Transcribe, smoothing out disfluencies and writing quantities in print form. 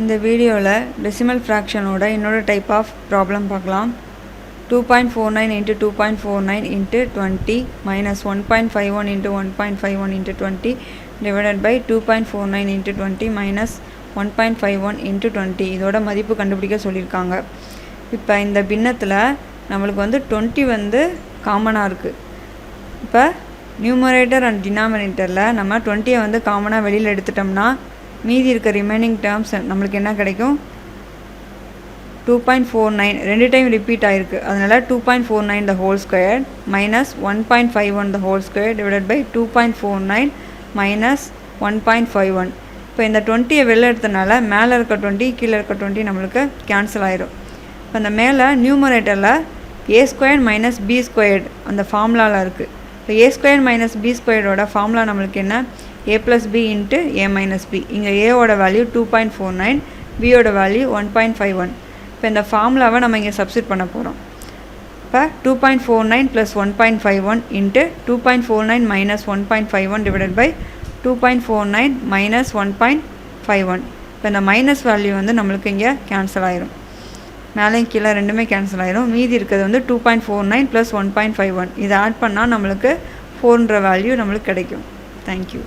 இந்த வீடியோவில் டெசிமல் ஃப்ராக்ஷனோட இன்னொரு டைப் ஆஃப் ப்ராப்ளம் பார்க்கலாம். 2.49 into 2.49 into 20 minus 1.51 into 1.51 into 20 divided by 2.49 into 20 minus 1.51 into 20 இதோட மதிப்பு கண்டுபிடிக்க சொல்லியிருக்காங்க. இப்போ இந்த பின்னத்தில் நம்மளுக்கு வந்து 20 வந்து காமனாக இருக்குது. இப்போ நியூமரேட்டர் அண்ட் டினாமினேட்டரில் நம்ம 20 வந்து காமனாக வெளியில் எடுத்துட்டோம்னா மீதி இருக்க ரிமைனிங் டேர்ம்ஸ் நம்மளுக்கு என்ன கிடைக்கும்? 2.49 ரெண்டு டைம் ரிப்பீட் ஆகிருக்கு. அதனால் 2.49 the whole square minus 1.51 the whole square divided by 2.49 minus 1.51. இப்போ இந்த 20 வெளில எடுத்தனால மேலே இருக்க 20 கீழே இருக்க 20 நம்மளுக்கு கேன்சல் ஆயிரும். இப்போ அந்த மேலே நியூமரேட்டரில் a squared minus b squared அந்த ஃபார்முலாவில் இருக்குது. இப்போ a squared minus b squaredோட ஃபார்முலா நம்மளுக்கு என்ன? a plus b into a minus b. இங்கே a-ஓட வேல்யூ 2.49, b-ஓட வேல்யூ 1.51. இப்போ இந்த ஃபார்முலாவை நம்ம இங்கே சப்ஸ்டிட் பண்ண போகிறோம். இப்போ 2.49 plus 1.51 into 2.49 minus 1.51 divided by 2.49 minus 1.51. இப்போ இந்த மைனஸ் வேல்யூ வந்து நம்மளுக்கு இங்கே கேன்சல் ஆயிரும். மேலேயும் கீழே ரெண்டுமே கேன்சல் ஆயிரும். மீதி இருக்கிறது வந்து 2.49 plus 1.51. இதை ஆட் பண்ணால் நம்மளுக்கு 4ன்ற வேல்யூ நம்மளுக்கு கிடைக்கும். தேங்க்யூ.